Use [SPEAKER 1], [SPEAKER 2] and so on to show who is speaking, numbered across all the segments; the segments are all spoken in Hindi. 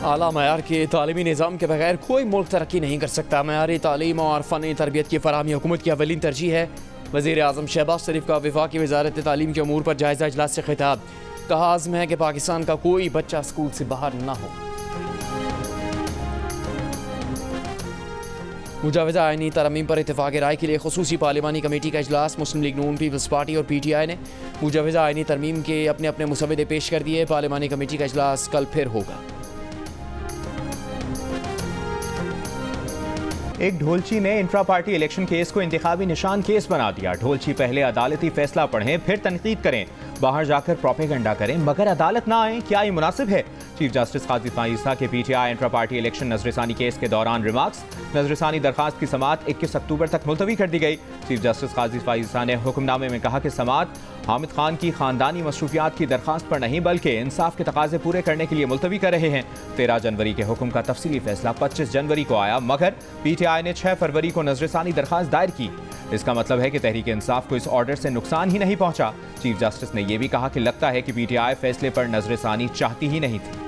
[SPEAKER 1] आला मयार के तालीमी निज़ाम के बगैर कोई मुल्क तरक्की नहीं कर सकता। मयारी तालीम और फ़नी तरबियत की फराहमी हुकूमत की अवलिन तरजीह है। वज़ीर आज़म शहबाज शरीफ का वफाकी वज़ारत तालीम के अमूर पर जायज़ा इजलास से खिताब। कहा आज़म है कि पाकिस्तान का कोई बच्चा स्कूल से बाहर न हो। मुजाविज़ा आईनी तरमीम पर इत्तेफाक राय के लिए खुसूसी पार्लिमानी कमेटी का इजलास। मुस्लिम लीग नून, पीपल्स पार्टी और PTI ने मुजाविज़ा आईनी तरमीम के अपने अपने मुसवदे पेश कर दिए। पार्लिमानी कमेटी का इजलास कल फिर होगा।
[SPEAKER 2] एक ढोलची ने इंट्रा पार्टी इलेक्शन केस को इंतखाबी निशान केस बना दिया। ढोलची पहले अदालती फैसला पढ़ें, फिर तनकीद करें, बाहर जाकर प्रोपेगेंडा करें, मगर अदालत ना आए, क्या ये मुनासिब है? चीफ जस्टिस काजी फाइज़ा के PTI इंट्रा पार्टी इलेक्शन नजरसानी केस के दौरान रिमार्क्स। नजरसानी दरखास्त की समाअत 21 अक्टूबर तक मुलतवी कर दी गई। चीफ जस्टिस काजी फाइज़ा ने हुक्मनामे में कहा कि समाअत हामिद खान की खानदानी मसरूफियात की दरखास्त पर नहीं बल्कि इंसाफ के तकाजे पूरे करने के लिए मुलतवी कर रहे हैं। 13 जनवरी के हुक्म का तफसीली फैसला 25 जनवरी को आया, मगर PTI ने 6 फरवरी को नजरसानी दरखास्त दायर की। इसका मतलब है कि तहरीक इंसाफ को इस ऑर्डर से नुकसान ही नहीं पहुंचा। चीफ जस्टिस ने यह भी कहा कि लगता है कि PTI फैसले पर नजरसानी चाहती ही नहीं थी।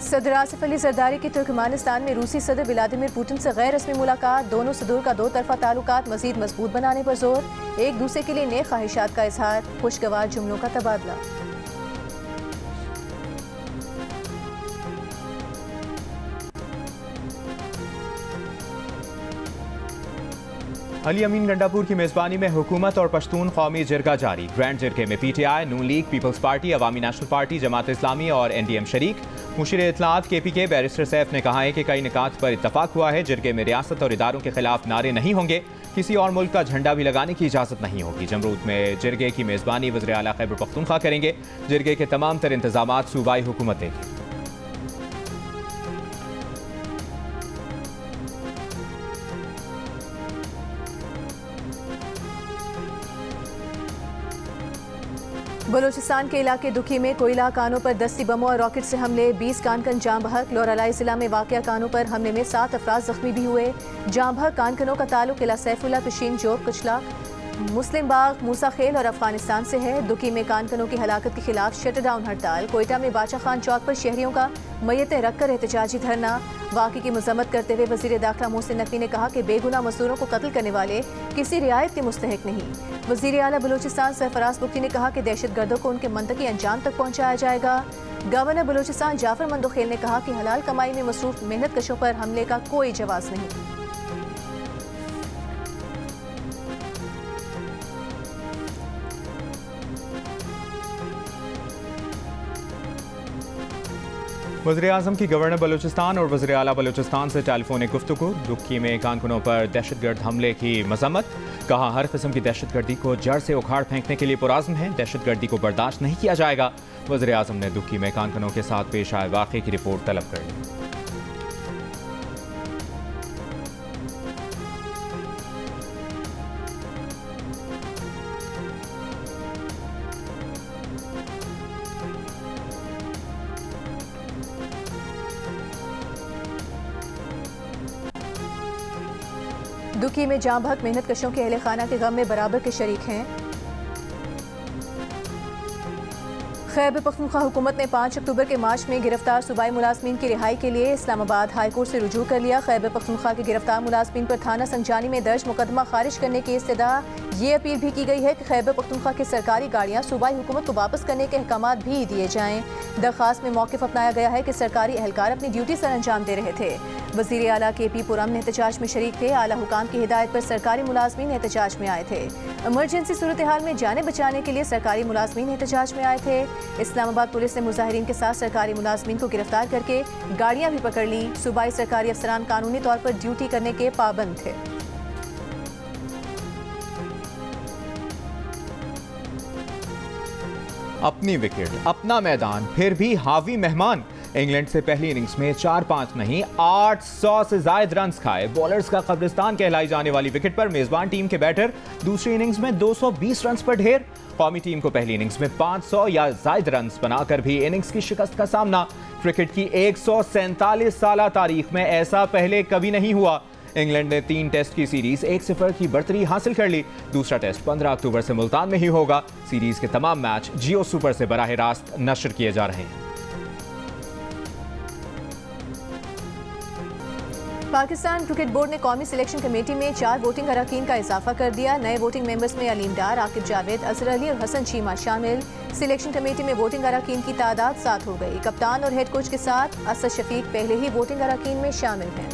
[SPEAKER 3] सदर आसिफ अली जरदारी की तुर्कमानिस्तान में रूसी सदर व्लादिमीर पुतिन से गैर रस्मी मुलाकात। दोनों सदूर का दो तरफा ताल्लुकात मजीद मजबूत बनाने पर जोर। एक दूसरे के लिए नेक ख्वाहिशात का इजहार, खुशगवार जुमलों का तबादला।
[SPEAKER 2] अली अमीन गंडापुर की मेजबानी में हुकूमत और पश्तून कौमी जिरगा जारी। ग्रैंड जिरगे में PTI, नून लीग, पीपल्स पार्टी, अवामी नेशनल पार्टी, जमात इस्लामी और NDM शरीक। मुशीर इत्तलात KPK बैरिस्टर सैफ ने कहा है कि कई निकात पर इत्तफाक हुआ है। जिरगे में रियासत और इदारों के खिलाफ नारे नहीं होंगे, किसी और मुल्क का झंडा भी लगाने की इजाज़त नहीं होगी। जमरूद में जिरगे की मेजबानी वज़ीर आला खैबर पख्तूनख्वा करेंगे। जिरगे के तमाम तर इंतजामात सूबाई हुकूमत देगी।
[SPEAKER 3] बलूचिस्तान के इलाके दुखी में कोयला कानों पर दस्ती बमों और रॉकेट से हमले, 20 कान कन जाम बहक। लोरालाई जिला में वाक़या कानों पर हमले में 7 अफराद जख्मी भी हुए। जाम बहक कानकनों का ताल्लुक किला सैफुल्ला, पिशीन, जोब, कुचला, मुस्लिम बाग, मूसा खेल और अफगानिस्तान से है। दुखी में कानकनों की हलाकत के खिलाफ शटडाउन हड़ताल। कोयटा में बादशाह खान चौक पर शहरियों का मैयतें रखकर एहतजाजी धरना। वाक़े की मजम्मत करते हुए वज़ीर दाखिला मोहसिन नकवी ने कहा कि बेगुनाह मजदूरों को कत्ल करने वाले किसी रियायत के मुस्तहिक नहीं। वज़ीर आला बलूचिस्तान सरफराज बुख्ती ने कहा कि दहशतगर्दों को उनके मंतकी अंजाम तक पहुँचाया जाएगा। गवर्नर बलूचिस्तान जाफर मंदोखेल ने कहा कि हलाल कमाई में मसरूफ मेहनत कशों पर हमले का कोई जवाब नहीं।
[SPEAKER 2] वज़ीर आज़म की गवर्नर बलूचिस्तान और वज़ीर आला बलूचिस्तान से टेलीफोनिक गुफ्तगू। दुखी में कानकुनों पर दहशतगर्द हमले की मजम्मत। कहा हर किस्म की दहशतगर्दी को जड़ से उखाड़ फेंकने के लिए पुराज़्म है, दहशतगर्दी को बर्दाश्त नहीं किया जाएगा। वज़ीर आज़म ने दुखी में कानकुनों के साथ पेश आए वाक़े की रिपोर्ट तलब कर ली।
[SPEAKER 3] दुखी में जाम बहक मेहनत कशों के अहले खाना के गम में बराबर के शरीक हैं। खैबर पख्तूनख्वा हुकूमत ने 5 अक्टूबर के मार्च में गिरफ्तार सूबाई मुलाजमीन की रिहाई के लिए इस्लामाबाद हाई कोर्ट से रुजू कर लिया। खैबर पख्तूनख्वा के गिरफ्तार मुलाजमीन पर थाना संजानी में दर्ज मुकदमा खारिज करने की इस्तदा। ये अपील भी की गई है कि खैबर पख्तूनख्वा की सरकारी गाड़ियाँ सूबाई हुकूमत को वापस करने के अहकाम भी दिए जाएँ। दरख्वास्त में मौक़िफ़ अपनाया गया है कि सरकारी एहलकार अपनी ड्यूटी सर अंजाम दे रहे थे। वज़ीर आला KP पुरम एहतजाज में शरीक थे। आला हुकाम की हिदायत पर सरकारी मुलाजमीन एहतजाज में आए थे। इमरजेंसी सूरत हाल में जाने बचाने के लिए सरकारी मुलाजमीन एहतजाज में आए थे। इस्लामाबाद पुलिस ने मुजाहिरीन के साथ सरकारी मुलाजमीन को गिरफ्तार करके गाड़ियाँ भी पकड़ ली। सूबाई सरकारी अफसरान कानूनी तौर पर ड्यूटी करने के पाबंद थे।
[SPEAKER 2] अपनी विकेट, अपना मैदान, फिर भी हावी मेहमान। इंग्लैंड से पहली इनिंग्स में 4-5 नहीं 800 से ज्यादा रन खाए। बॉलर्स का कब्रिस्तान कहलाई जाने वाली विकेट पर मेजबान टीम के बैटर दूसरी इनिंग्स में 220 रन पर ढेर। कौमी टीम को पहली इनिंग्स में 500 या ज्यादा रन बनाकर भी इनिंग्स की शिकस्त का सामना। क्रिकेट की 147 साल तारीख में ऐसा पहले कभी नहीं हुआ। इंग्लैंड ने 3 टेस्ट की सीरीज 1-0 की बढ़तरी हासिल कर ली। दूसरा टेस्ट 15 अक्टूबर से मुल्तान में ही होगा। सीरीज के तमाम मैच जियो सुपर से बराह रास्त नशर किए जा रहे हैं।
[SPEAKER 3] पाकिस्तान क्रिकेट बोर्ड ने कौमी सिलेक्शन कमेटी में 4 वोटिंग अरकान का इजाफा कर दिया। नए वोटिंग मेंबर्स में अलीम डार, आकिब जावेद, अजहर अली और हसन चीमा शामिल। सिलेक्शन कमेटी में वोटिंग अरकान की तादाद 7 हो गई। कप्तान और हेड कोच के साथ असद शफीक पहले ही वोटिंग अरकान में शामिल हैं।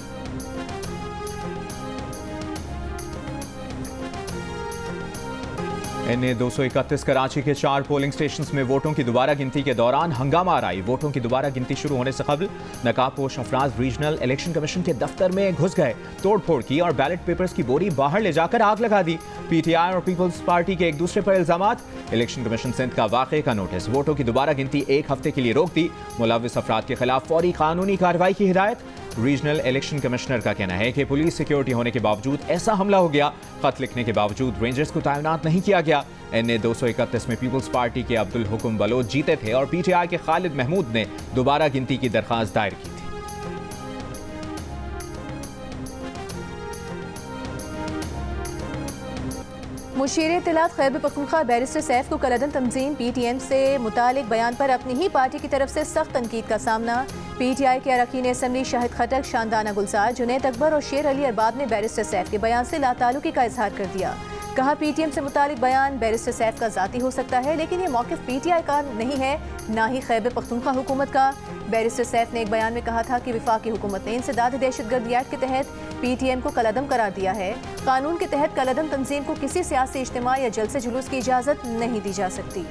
[SPEAKER 2] NA 231 कराची के 4 पोलिंग स्टेशंस में वोटों की दोबारा गिनती के दौरान हंगामा आई। वोटों की दोबारा गिनती शुरू होने से कबल नकाबपोश अफराज रीजनल इलेक्शन कमीशन के दफ्तर में घुस गए, तोड़फोड़ की और बैलेट पेपर्स की बोरी बाहर ले जाकर आग लगा दी। PTI और पीपल्स पार्टी के एक दूसरे पर इल्जामात। इलेक्शन कमीशन सिंध का वाक़े का नोटिस। वोटों की दोबारा गिनती 1 हफ्ते के लिए रोक दी। मुलविस अफराद के खिलाफ फौरी कानूनी कार्रवाई की हिदायत। रीजनल इलेक्शन कमिश्नर का कहना है कि पुलिस सिक्योरिटी होने के बावजूद ऐसा हमला हो गया। खत लिखने के बावजूद रेंजर्स को तैनात नहीं किया गया। NA 231 में पीपल्स पार्टी के अब्दुल हुकुम बलोच जीते थे और PTI के खालिद महमूद ने दोबारा गिनती की दरखास्त दायर की थी।
[SPEAKER 3] मुशीर इत्तलात खैबर पख्तूनख्वा बैरिस्टर सैफ को कलअदम तंजीम PTM से मुतालिक बयान पर अपनी ही पार्टी की तरफ से सख्त तनकीद का सामना। PTI के अरकान असम्बली शाहिद खटक, शानदाना गुलजार, जुनैद अकबर और शेर अली अरबाब ने बैरिस्टर सैफ के बयान से लाताल्लुकी का इजहार कर दिया। कहा PTM से मुतालिक बयान बैरिस्टर सैफ का ज़ाती हो सकता है, लेकिन ये मौक़िफ़ PTI का नहीं है, ना ही खैबर पख्तूनख्वा हुकूमत का। बैरिस्टर सैफ ने एक बयान में कहा था कि वफाकी हुकूमत ने इंसदाद दहशतगर्दी एक्ट के तहत PTM को कलअदम करार दिया है। कानून के तहत कलअदम तंजीम को किसी सियासी इज्तिमा या जलसे जुलूस की इजाज़त नहीं दी जा सकती।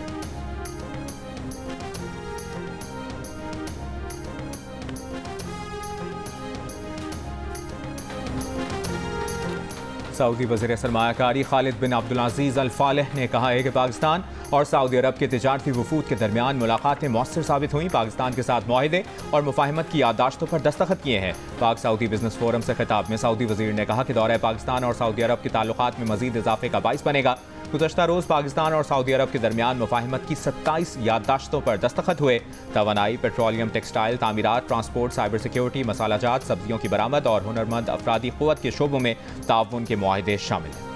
[SPEAKER 2] सऊदी वज़ीर सरमायाकारी खालिद बिन अब्दुल अज़ीज़ अल फालिह ने कहा है कि पाकिस्तान और सऊदी अरब के तिजारती वफूद के दरमियान मुलाकातें मौसर साबित हुई। पाकिस्तान के साथ मुआहिदे और मुफाहमत की याददाश्तों पर दस्तखत किए हैं। पाक सऊदी बिजनेस फोरम से खिताब में सऊदी वज़ीर ने कहा कि दौरा पाकिस्तान और सऊदी अरब के ताल्लुकात में मजीद इजाफे का बाइस बनेगा। गुज़श्ता रोज़ पाकिस्तान और सऊदी अरब के दरमियान मुफाहमत की 27 याददाश्तों पर दस्तखत हुए। तवानाई, पेट्रोलियम, टेक्सटाइल, तामीरात, ट्रांसपोर्ट, साइबर सिक्योरिटी, मसालाजात, सब्जियों की बरामद और हुनरमंद अफरादी क़ुव्वत के शोबों में ताउन के मुआहिदे शामिल हैं।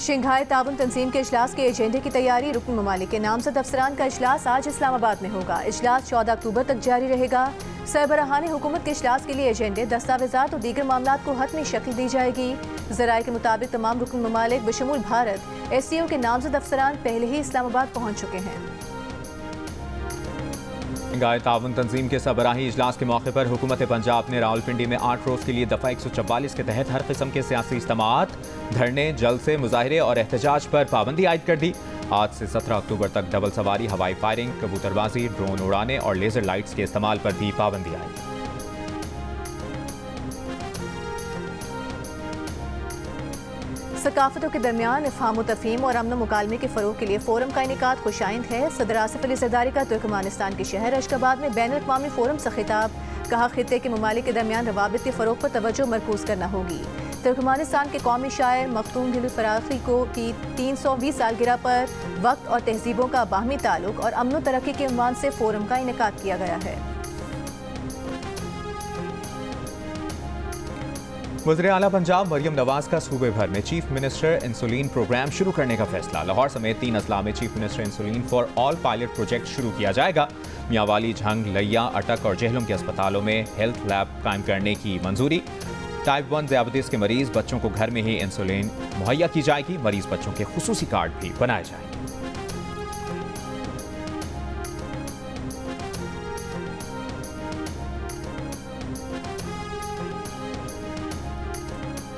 [SPEAKER 3] शंघाई ताउन तंजीम के इजलास के एजेंडे की तैयारी। रुकन ममालिक के नामजद अफसरान का इजलास आज इस्लामाबाद में होगा। इजलास 14 अक्टूबर तक जारी रहेगा। सरबराहान हुकूमत के इजलास के लिए एजेंडे, दस्तावेजात और दीगर मामलात को हतमी शक्ल दी जाएगी। ज़राए के मुताबिक तमाम रुकन ममालिक बशमूल भारत SCO के नामजद अफसरान पहले ही इस्लामाबाद पहुँच चुके हैं।
[SPEAKER 2] शंघाई ताउन तंजीम के सरबराही इजलास के मौके पर हुकूमत पंजाब ने रावलपिंडी में 8 रोज़ के लिए दफ़ा 144 के तहत हर किस्म के सियासी इज्तिमात, धरने, जलसे, मुजाहरे और एहतजाज पर पाबंदी आयद कर दी। आज से 17 अक्टूबर तक डबल सवारी, हवाई फायरिंग, कबूतरबाजी, ड्रोन उड़ाने और लेजर लाइट्स के इस्तेमाल पर भी पाबंदी आई।
[SPEAKER 3] सकाफतों के दरमियान इफ़हाम तफ़हीम और अमन मुकालमे के फ़रोग़ के लिए फ़ोरम का इनेकाद खुशाइंद है। सदर आसिफ अली ज़रदारी का तुर्कमानिस्तान के शहर अशकाबाद में बैनुल अक़वामी फ़ोरम से खिताब। कहा खित्ते के ममालिक के दरमियान रवाबित के फ़रोग़ पर तवज्जो मरकूज़ करना होगी। तुर्कमानिस्तान के कौमी शायर मखदूम दिल फराखी को की 320 सालगिरह पर वक्त और तहजीबों का बाहमी ताल्लुक और अमन तरक्की के उन्वान से फ़ोरम का इनेकाद किया गया है।
[SPEAKER 2] वज़ीर आला पंजाब मरियम नवाज का सूबे भर में चीफ मिनिस्टर इंसुलिन प्रोग्राम शुरू करने का फैसला। लाहौर समेत 3 अजला में chief minister insulin for all pilot project शुरू किया जाएगा। मियांवाली, झंग, लैया, अटक और जेहलम के अस्पतालों में हेल्थ लैब कायम करने की मंजूरी। टाइप 1 ज़ियाबतीस के मरीज बच्चों को घर में ही इंसुलिन मुहैया की जाएगी। मरीज बच्चों के खुसूसी कार्ड भी बनाए जाएंगे।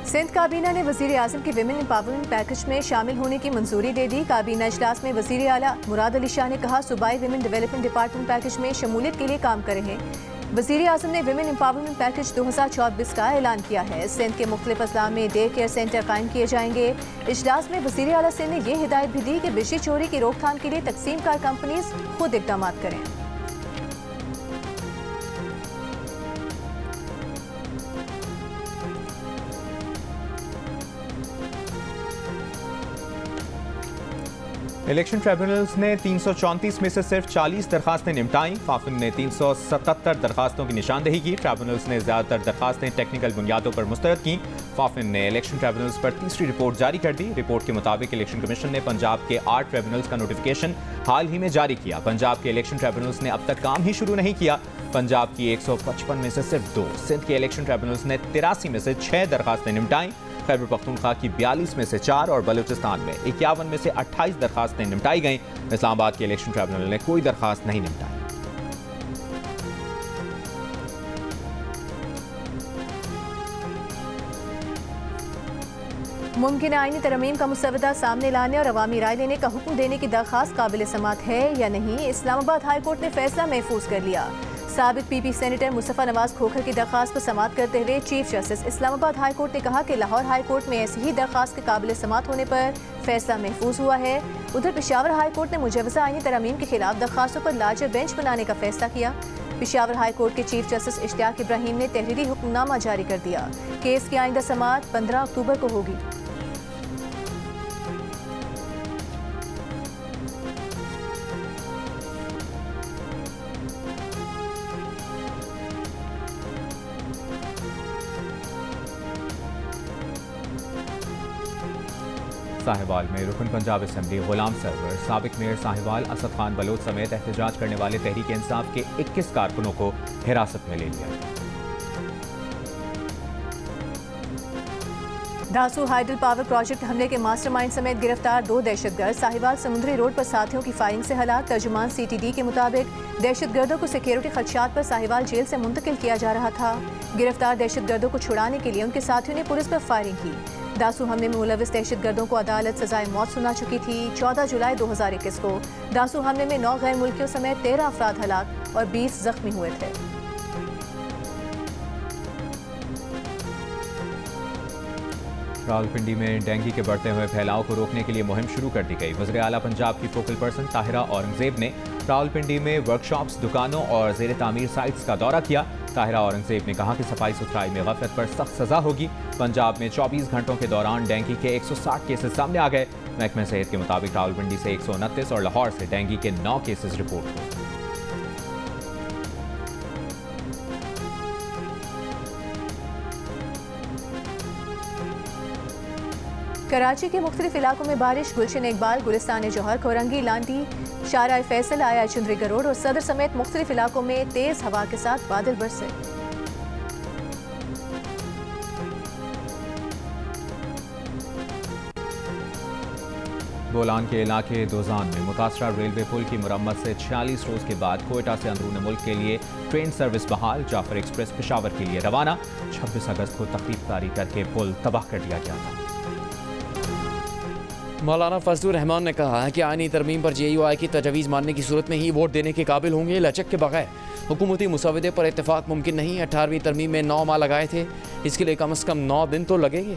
[SPEAKER 3] सिंध काबीना ने वज़ीर आज़म के विमेन एम्पावरमेंट पैकेज में शामिल होने की मंजूरी दे दी। काबीना इजलास में वज़ीर आला मुराद अली शाह ने कहा सूबाई विमेन डेवलपमेंट डिपार्टमेंट पैकेज में शमूलियत के लिए काम कर रहे हैं। वज़ीर आज़म ने विमेन एम्पावरमेंट पैकेज 2024 का ऐलान किया है। सिंध के मुख्तलिफ अजला में डे केयर सेंटर कायम किए जाएंगे। इजलास में वज़ीर आला सिंध ने यह हिदायत भी दी कि बिजली चोरी की रोकथाम के लिए तकसीम कार कंपनीज खुद इकदाम करें।
[SPEAKER 2] इलेक्शन ट्रिब्यूनल्स ने 334 में से सिर्फ 40 दरखास्तें निपटाई। फाफिन ने 377 दरखास्तों की निशानदेही की। ट्रिब्यूनल्स ने ज़्यादातर दरखास्तें टेक्निकल बुनियादों पर मुस्तरद की। फाफिन ने इलेक्शन ट्रिब्यूनल्स पर तीसरी रिपोर्ट जारी कर दी। रिपोर्ट के मुताबिक इलेक्शन कमीशन ने पंजाब के 8 ट्रिब्यूनल्स का नोटिफिकेशन हाल ही में जारी किया। पंजाब के इलेक्शन ट्रिब्यूनल्स ने अब तक काम ही शुरू नहीं किया। पंजाब की 155 में से सिर्फ 2। सिंध के इलेक्शन ट्रिब्यूनल्स ने 83 में से 6 दरखास्तें निपटाई। खैबर पख्तूनख्वा की 42 में से 4 और बलूचिस्तान में 51 में से 28 दरखास्तें निपटाई गईं। इस्लामाबाद के इलेक्शन ट्रिब्यूनल ने कोई दरखास्त नहीं निपटाई।
[SPEAKER 3] मुमकिन आईनी तरमीम का मुसवदा सामने लाने और अवामी राय लेने का हुक्म देने की दरखास्त काबिल समात है या नहीं, इस्लामाबाद हाई कोर्ट ने फैसला महफूज कर लिया। साबिक पीपी सेनेटर मुस्तफा नवाज खोखर की दरखास्त पर समात करते हुए chief justice Islamabad high court ने कहा कि लाहौर हाई कोर्ट में ऐसी ही दरखास्त के काबिल समात होने पर फैसला महफूज हुआ है। उधर पेशावर हाई कोर्ट ने मुजवजा आईनी तरमीम के खिलाफ दरखास्तों पर लार्जर बेंच बनाने का फैसला किया। पेशावर हाई कोर्ट के चीफ जस्टिस इश्तियाक इब्राहिम ने तहरीरी हुक्मनामा जारी कर दिया। केस की आइंदा समात 15 अक्टूबर को होगी।
[SPEAKER 2] साहिवाल में रुकन पंजाब असम्बली गुलाम सरवर, साबिक मेयर साहिवाल असद खान बलोच समेत एहतजाज करने वाले तहरीक इंसाफ के 21 कारकुनों को हिरासत में ले लिया।
[SPEAKER 3] दासू हाइडल पावर प्रोजेक्ट हमले के मास्टरमाइंड समेत गिरफ्तार 2 दहशतगर्द। साहिवाल समुद्री रोड पर साथियों की फायरिंग से हलाक। तर्जुमान CTD के मुताबिक दहशतगर्दों को सिक्योरिटी खदशात पर साहिवाल जेल से मुंतकिल किया जा रहा था। गिरफ्तार दहशतगर्दों को छुड़ाने के लिए उनके साथियों ने पुलिस पर फायरिंग की। दासू हमले में मुलविस दहशतगर्दों को अदालत सजाए मौत सुना चुकी थी। 14 जुलाई 2021 को दासू हमले में 9 गैर मुल्कियों समेत 13 अफराद हलाक और 20 जख्मी हुए थे।
[SPEAKER 2] रावलपिंडी में डेंगू के बढ़ते हुए फैलाव को रोकने के लिए मुहिम शुरू कर दी गई। वज़ीर आला पंजाब की फोकल पर्सन ताहिरा औरंगजेब ने रावलपिंडी में वर्कशॉप्स, दुकानों और ज़ेर तामीर साइट्स का दौरा किया। ताहिरा औरंगजेब ने कहा कि सफाई सुथराई में गफलत पर सख्त सजा होगी। पंजाब में 24 घंटों के दौरान डेंगू के 160 केसेस सामने आ गए। महकमे सेहत के मुताबिक रावलपिंडी से 129 और लाहौर से डेंगू के 9 केसेस रिपोर्ट हुए।
[SPEAKER 3] कराची के मुख्तलिफ इलाकों में बारिश। गुलशन इकबाल, गुलिस्तान जौहर, कोरंगी, लांडी, शारा फैसल, आया चुंदरी गरोड़ और सदर समेत मुख्तलिफ इलाकों में तेज हवा के साथ बादल बरसे।
[SPEAKER 2] बोलान के इलाके दोजान में मुतासरा रेलवे पुल की मुरम्मत से 46 रोज के बाद कोयटा से अंदरून मुल्क के लिए ट्रेन सर्विस बहाल। जाफर एक्सप्रेस पेशावर के लिए रवाना। 26 अगस्त को तख्लीफ तारी करके पुल तबाह कर दिया गया था।
[SPEAKER 1] मौलाना फजलुर रहमान ने कहा है कि आईनी तरमीम पर JUI की तजवीज़ मानने की सूरत में ही वोट देने के काबिल होंगे। लचक के बगैर हुकूमती मुसवदे पर इत्तेफाक मुमकिन नहीं। 18वीं तरमीम में 9 माह लगाए थे, इसके लिए कम से कम 9 दिन तो लगेंगे।